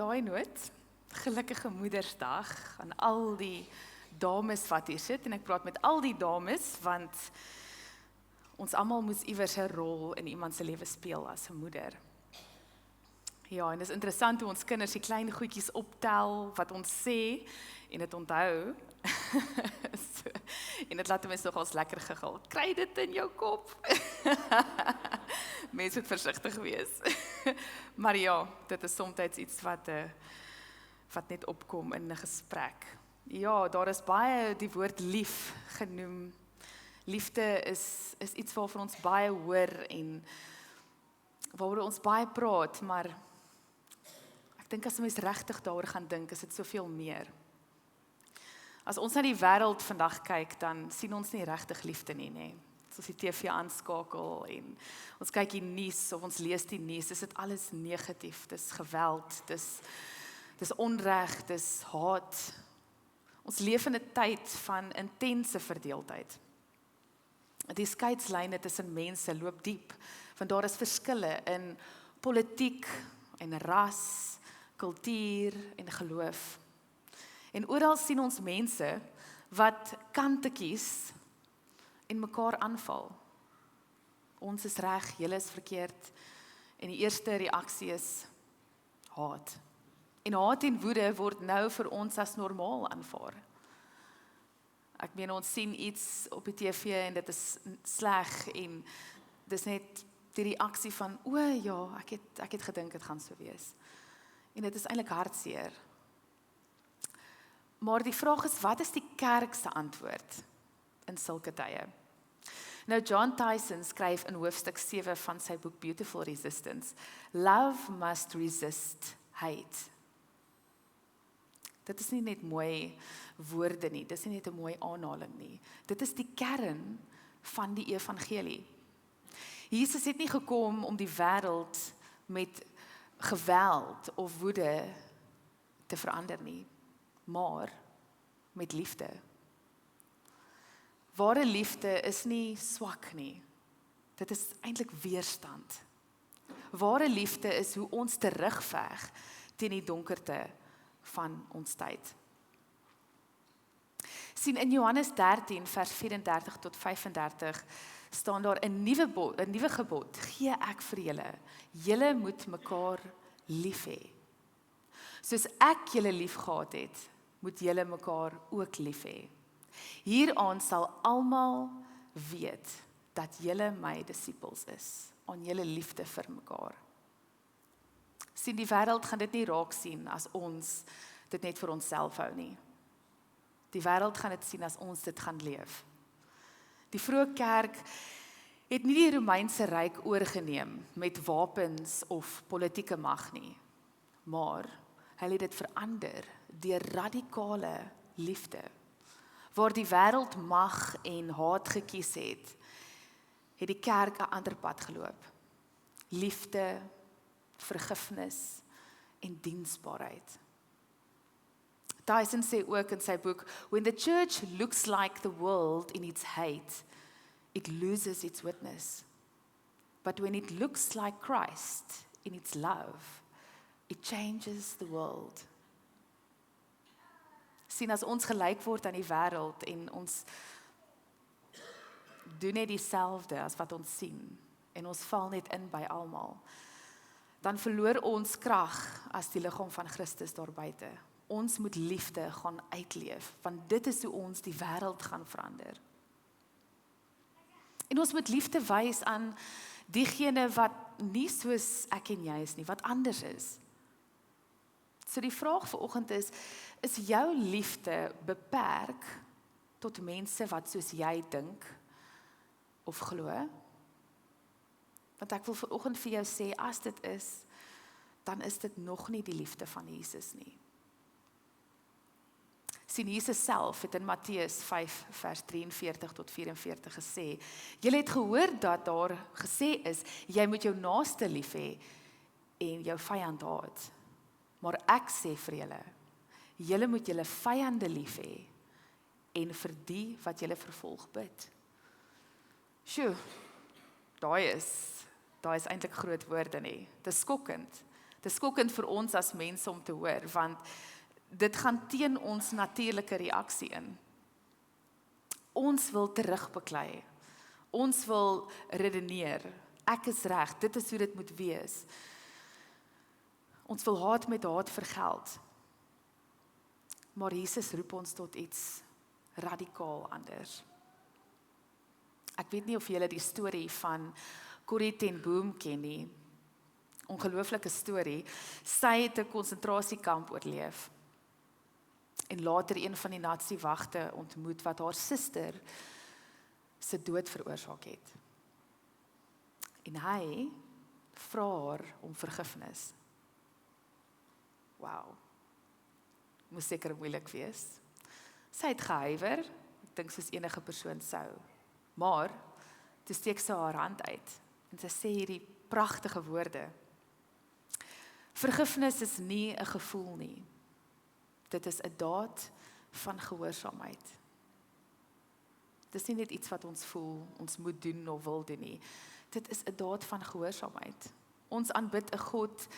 daai noot, gelukkige Moedersdag aan al die dames wat hier sit, en ek praat met al die dames, want ons almal moes iewers 'n rol in iemand se lewe speel as 'n moeder. Ja, en dit is interessant hoe ons kinders die klein goedjies optel, wat ons sê, en dit onthou. So, en dit laat mense nogals lekker giggel. Kry dit in jou kop. Mense moet versigtig wees. Maar ja, dit is soms iets wat net opkom in 'n gesprek. Ja, daar is baie die woord lief genoem. Liefde is iets waarvan ons baie hoor en waaroor ons baie praat, maar ek dink as 'n mens regtig daaroor gaan dink, is dit soveel meer. As ons na die wêreld vandag kyk, dan sien ons nie regtig liefde nie, nê. As ons die TV aanskakel en ons kyk die nuus of ons lees die nuus, is dit alles negatief. Dis geweld, dis onreg, dis haat. Ons leef in 'n tyd van intense verdeeldheid. Die skeidslyne tussen mense loop diep, want daar is verskille in politiek en ras, kultuur en geloof. En oral sien ons mense wat kante kies en mekaar aanval. Ons is reg, julle is verkeerd. En die eerste reaksie is haat. En haat en woede word nou vir ons as normaal aanvaar. Ek meen, ons sien iets op die TV en dit is sleg en dis net die reaksie van, o ja, ek het gedink dit gaan so wees. En dit is eintlik hartseer. Maar die vraag is, wat is die kerk se antwoord in sulke tye? Nou, John Tyson skryf in hoofstuk 7 van sy boek Beautiful Resistance, Love must resist hate. Dit is nie net mooi woorde nie, dit is nie net 'n mooi aanhaling nie. Dit is die kern van die evangelie. Jesus het nie gekom om die wêreld met geweld of woede te verander nie, maar met liefde. Ware liefde is nie swak nie. Dit is eintlik weerstand. Ware liefde is hoe ons terugveg teen die donkerte van ons tyd. Sien in Johannes 13 vers 34 tot 35 staan daar 'n nuwe gebod gee ek vir julle. Julle moet mekaar lief hê. Soos ek julle lief gehad het, moet julle mekaar ook lief hê. Hieraan sal almal weet dat julle my disippels is, aan julle liefde vir mekaar. Sien, die wêreld gaan dit nie raak sien as ons dit net vir onsself hou nie. Die wêreld gaan dit sien as ons dit gaan leef. Die vroeë kerk het nie die Romeinse ryk oorgeneem met wapens of politieke mag nie, maar hulle het dit verander deur radikale liefde. Waar die wêreld mag en haat gekies het die kerk 'n ander pad geloop. Liefde, vergifnis en diensbaarheid. Tyson sê ook in sy boek, when the church looks like the world in its hate, it loses its witness. But when it looks like Christ in its love, it changes the world. Sien, as ons gelyk word aan die wêreld en ons doen net dieselfde as wat ons sien en ons val net in by almal, dan verloor ons krag as die liggaam van Christus daar buite. Ons moet liefde gaan uitleef, want dit is hoe ons die wêreld gaan verander. En ons moet liefde wys aan diegene wat nie soos ek en jy is nie, wat anders is. So die vraag vanoggend is jou liefde beperk tot mense wat soos jy dink of glo? Want ek wil vanoggend vir jou sê, as dit is, dan is dit nog nie die liefde van Jesus nie. Sien, Jesus self het in Matteus 5 vers 43 tot 44 gesê, julle het gehoor dat daar gesê is, jy moet jou naaste lief hê en jou vyand haat. Maar ek sê vir julle, julle moet julle vyande lief hê en vir die wat julle vervolg bid. Daai is eintlik groot woorde nie. Dit is skokkend. Dit Dis skokkend vir ons as mense om te hoor, want dit gaan teen ons natuurlike reaksie in. Ons wil terugbeklei. Ons wil redeneer. Ek is reg, dit is hoe dit moet wees. Ons wil haat met haat vergeld. Maar Jesus roep ons tot iets radikaal anders. Ek weet nie of julle die storie van Corrie ten Boom ken nie. Ongelooflike storie. Sy het 'n konsentrasiekamp oorleef. En later een van die Nazi-wagte ontmoet wat haar suster se dood veroorsaak het. En hy vra haar om vergifnis. Wow. Moes seker moeilik wees. Sy het gehuiwer, ek dink soos enige persoon sou. Maar, toe steek sy haar hand uit, en sy sê hierdie pragtige woorde. Vergifnis is nie 'n gevoel nie. Dit is 'n daad van gehoorsaamheid. Dit is nie net iets wat ons voel, ons moet doen of wil doen nie. Dit is 'n daad van gehoorsaamheid. Ons aanbid 'n God,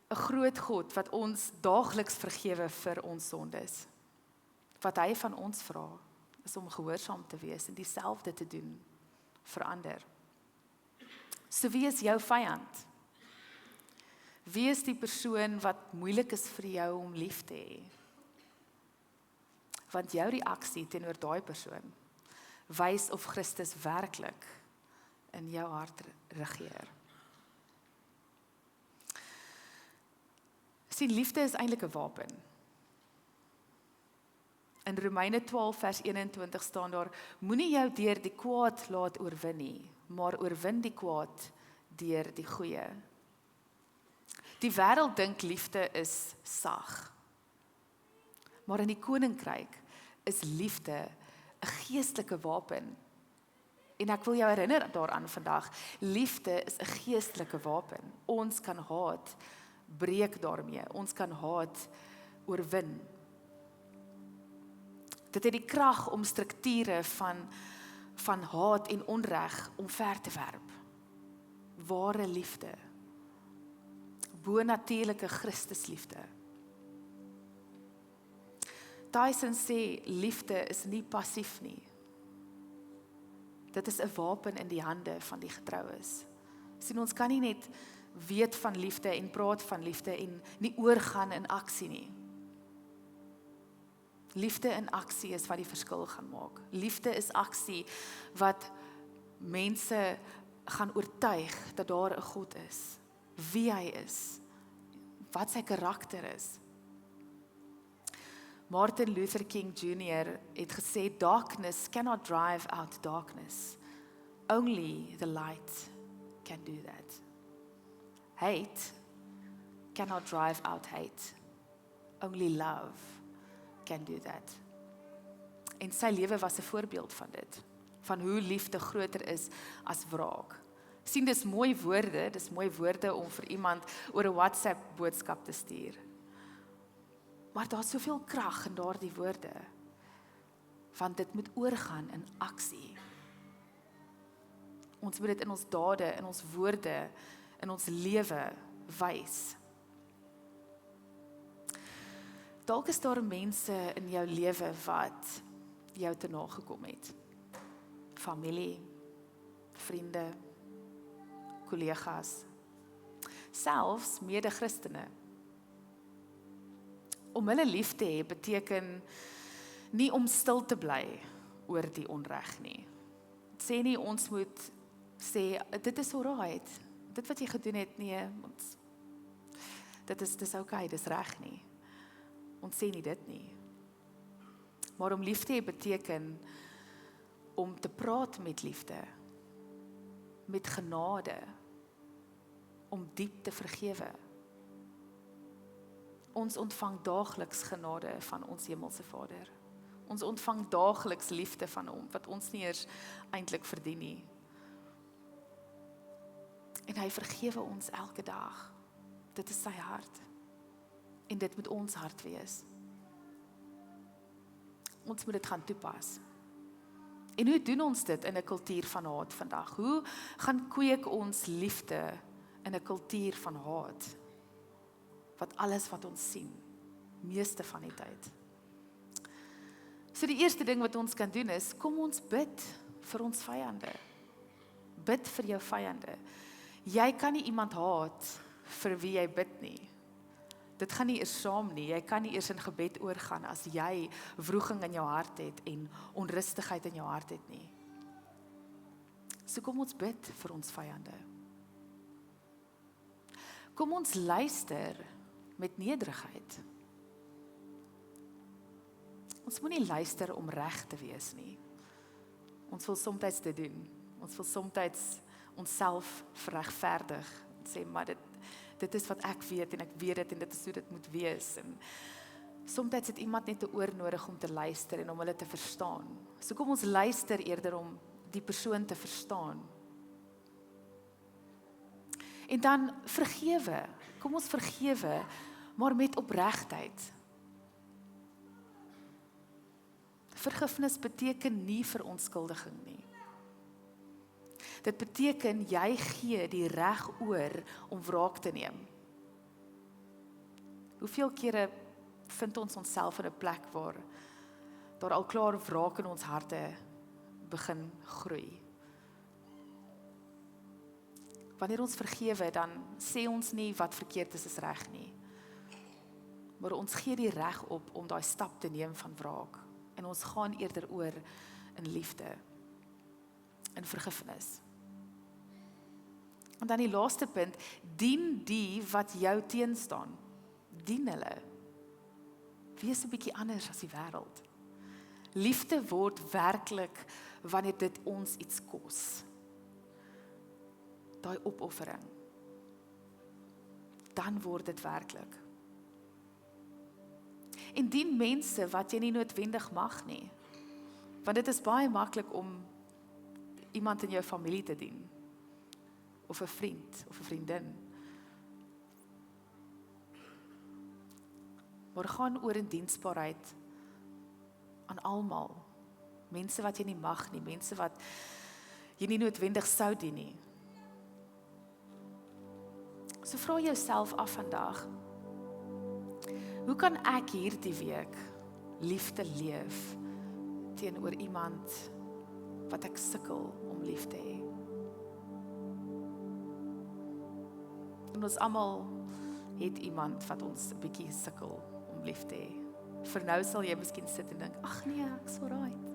'n groot God, wat ons daagliks vergewe vir ons sondes. Wat hy van ons vra, is om gehoorsaam te wees en dieselfde te doen vir ander. So wie is jou vyand? Wie is die persoon wat moeilik is vir jou om lief te hê? Want jou reaksie teenoor daai persoon wys of Christus werklik in jou hart regeer. Sien, liefde is eintlik 'n wapen. In Romeine 12 vers 21 staan daar, moenie jou deur die kwaad laat oorwin nie, maar oorwin die kwaad deur die goeie. Die wêreld dink liefde is sag. Maar in die koninkryk is liefde 'n geestelike wapen. En ek wil jou herinner daaraan vandag, liefde is 'n geestelike wapen. Ons kan haat breek daarmee. Ons kan haat oorwin. Dit het die krag om strukture van haat en onreg omver te werp. Ware liefde. Bonatuurlike Christusliefde. Tyson sê, liefde is nie passief nie. Dit is 'n wapen in die hande van die getroues. Sien, ons kan nie net weet van liefde en praat van liefde en nie oorgaan in aksie nie. Liefde in aksie is wat die verskil gaan maak. Liefde is aksie wat mense gaan oortuig dat daar 'n God is, wie hy is, wat sy karakter is. Martin Luther King Jr. het gesê, darkness cannot drive out darkness. Only the light can do that. Hate cannot drive out hate. Only love can do that. En sy lewe was 'n voorbeeld van dit, van hoe liefde groter is as wraak. Sien, dis mooi woorde om vir iemand oor 'n WhatsApp boodskap te stuur. Maar daar's soveel krag in daardie woorde, want dit moet oorgaan in aksie. Ons moet dit in ons dade, in ons woorde, in ons lewe wys. Dalk is daar mense in jou lewe wat jou te nagekom het. Familie, vriende, kollegas, selfs mede-Christene. Om hulle lief te hê beteken nie om stil te bly oor die onreg nie. Dit sê nie ons moet sê, dit is alright, dit wat jy gedoen het, nee, dis okay, dis reg nie. Ons sê nie dit nie. Maar om lief te hê beteken om te praat met liefde, met genade, om diep te vergewe. Ons ontvang daagliks genade van ons hemelse Vader. Ons ontvang daagliks liefde van hom, wat ons nie eers eintlik verdien nie. En hy vergewe ons elke dag. Dit is sy hart. En dit moet ons hart wees. Ons moet dit gaan toepas. En hoe doen ons dit in 'n kultuur van haat vandag? Hoe gaan kweek ons liefde in 'n kultuur van haat, wat alles wat ons sien, meeste van die tyd. So die eerste ding wat ons kan doen is, kom ons bid vir ons vyande. Bid vir jou vyande. Jy kan nie iemand haat vir wie jy bid nie. Dit gaan nie eers saam nie. Jy kan nie eers in gebed oorgaan as jy wroging in jou hart het en onrustigheid in jou hart het nie. So kom ons bid vir ons vyande. Kom ons luister met nederigheid. Ons moet nie luister om reg te wees nie. Ons wil soms dit doen. Ons wil soms onsself verregverdig en sê, maar dit is wat ek weet en ek weet dit en dit is hoe dit moet wees. En soms het iemand net 'n oor nodig om te luister en om hulle te verstaan. So kom ons luister eerder om die persoon te verstaan. En dan vergewe. Kom ons vergewe, maar met opregtheid. Vergifnis beteken nie verontskuldiging nie. Dit beteken jy gee die reg oor om wraak te neem. Hoeveel kere vind ons onsself in 'n plek waar daar al klaar wraak in ons harte begin groei. Wanneer ons vergewe, dan sê ons nie wat verkeerd is reg nie. Maar ons gee die reg op om daai stap te neem van wraak. En ons gaan eerder oor in liefde, in vergifnis. En dan die laaste punt, dien die wat jou teenstaan. Dien hulle. Wees 'n bietjie anders as die wêreld. Liefde word werklik wanneer dit ons iets kos. Daai opoffering. Dan word dit werklik. En dien mense wat jy nie noodwendig mag nie. Want dit is baie maklik om iemand in jou familie te dien. Of 'n vriend, of 'n vriendin. Maar gaan oor in diensbaarheid aan almal. Mense wat jy nie mag nie, mense wat jy nie noodwendig sou dien nie. So vra jouself af vandag, hoe kan ek hierdie week liefde leef teenoor iemand wat ek sukkel om lief te hê? En ons almal het iemand wat ons 'n bietjie sukkel om lief te hê. Vir nou sal jy miskien sit en dink, ag nee, ek's alright.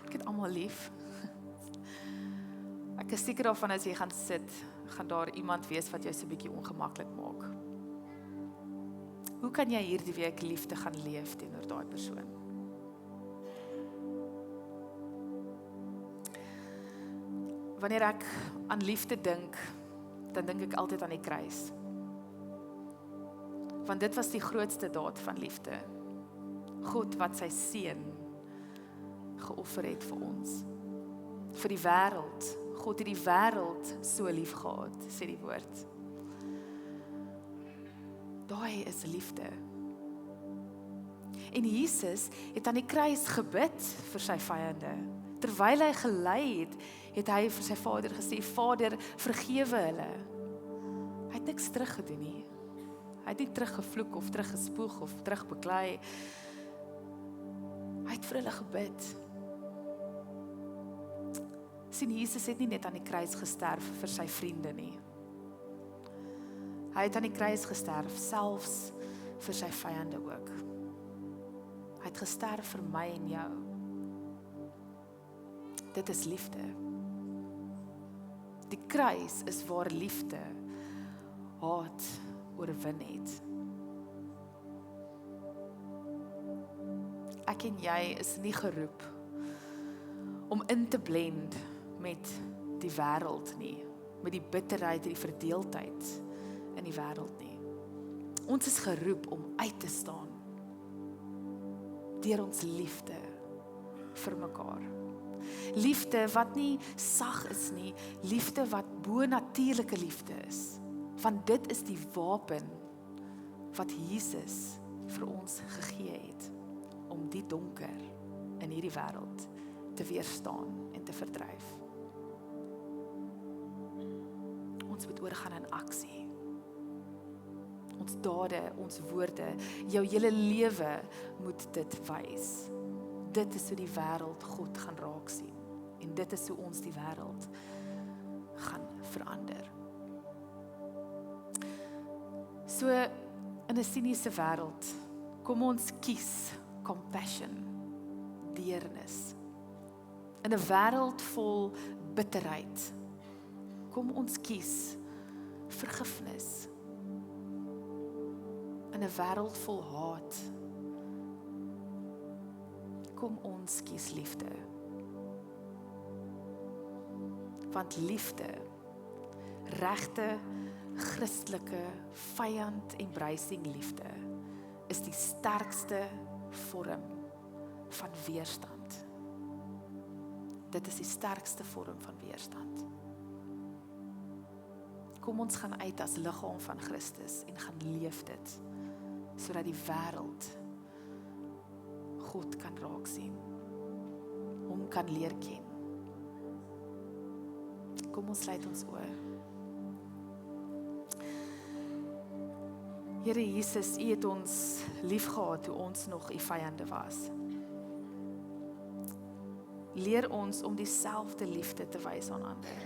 Ek het almal lief. Ek is seker daarvan as jy gaan sit, gaan daar iemand wees wat jou so 'n bietjie ongemaklik maak. Hoe kan jy hierdie week liefde gaan leef teenoor daai persoon? Wanneer ek aan liefde dink, dan dink ek altyd aan die kruis. Want dit was die grootste daad van liefde. God wat sy seun geoffer het vir ons. Vir die wêreld. God het die wêreld so lief gehad, sê die woord. Daai is liefde. En Jesus het aan die kruis gebid vir sy vyande. Terwyl hy gelei het, het hy vir sy Vader gesê, Vader, vergewe hulle. Hy het niks teruggedoen nie. Hy het nie teruggevloek of teruggespoeg of terugbeklei. Hy het vir hulle gebid. Sien, Jesus het nie net aan die kruis gesterf vir sy vriende nie. Hy het aan die kruis gesterf, selfs vir sy vyande ook. Hy het gesterf vir my en jou. Dit is liefde. Die kruis is waar liefde haat oorwin het. Ek en jy is nie geroep om in te blend met die wêreld nie, met die bitterheid en die verdeeldheid in die wêreld nie. Ons is geroep om uit te staan deur ons liefde vir mekaar. Liefde wat nie sag is nie, liefde wat bo-natuurlike liefde is. Want dit is die wapen wat Jesus vir ons gegee het om die donker in hierdie wêreld te weerstaan en te verdryf. Ons moet oorgaan in aksie. Ons dade, ons woorde, jou hele lewe moet dit wys. Dit is hoe die wêreld God gaan raak sien. En dit is hoe ons die wêreld gaan verander. So, in 'n siniese wêreld, kom ons kies compassion, deernis. In 'n wêreld vol bitterheid, kom ons kies vergifnis. In 'n wêreld vol haat, kom ons kies liefde. Want liefde, regte, Christelike, vyand-embracing liefde, is die sterkste vorm van weerstand. Dit is die sterkste vorm van weerstand. Kom ons gaan uit as liggaam van Christus en gaan leef dit, sodat die wêreld God kan raak sien, hom kan leer ken. Kom ons sluit ons oë. Here Jesus, U het ons liefgehad toe ons nog U vyande was. Leer ons om dieselfde liefde te wys aan ander.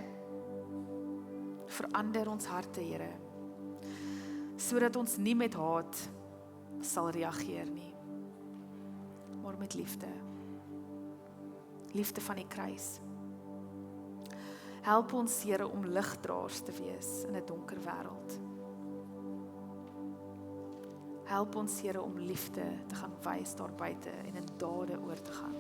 Verander ons harte, Here, sodat ons nie met haat sal reageer nie, maar met liefde. Liefde van die kruis. Help ons, Here, om ligdraers te wees in 'n donker wêreld. Help ons, Here, om liefde te gaan wys daar buite en in dade oor te gaan.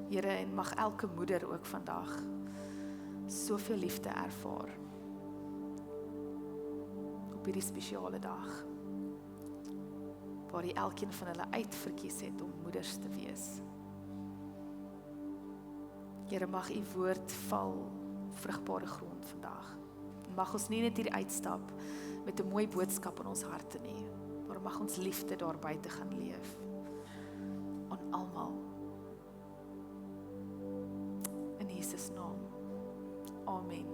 Here, en mag elke moeder ook vandag soveel liefde ervaar op hierdie spesiale dag, waar jy elkeen van hulle uitverkies het om moeders te wees. Here, mag U woord val op vrugbare grond vandag. Mag ons nie net hier uitstap met 'n mooi boodskap in ons harte nie, maar mag ons liefde daar buite gaan leef aan almal. In Jesus naam. Amen.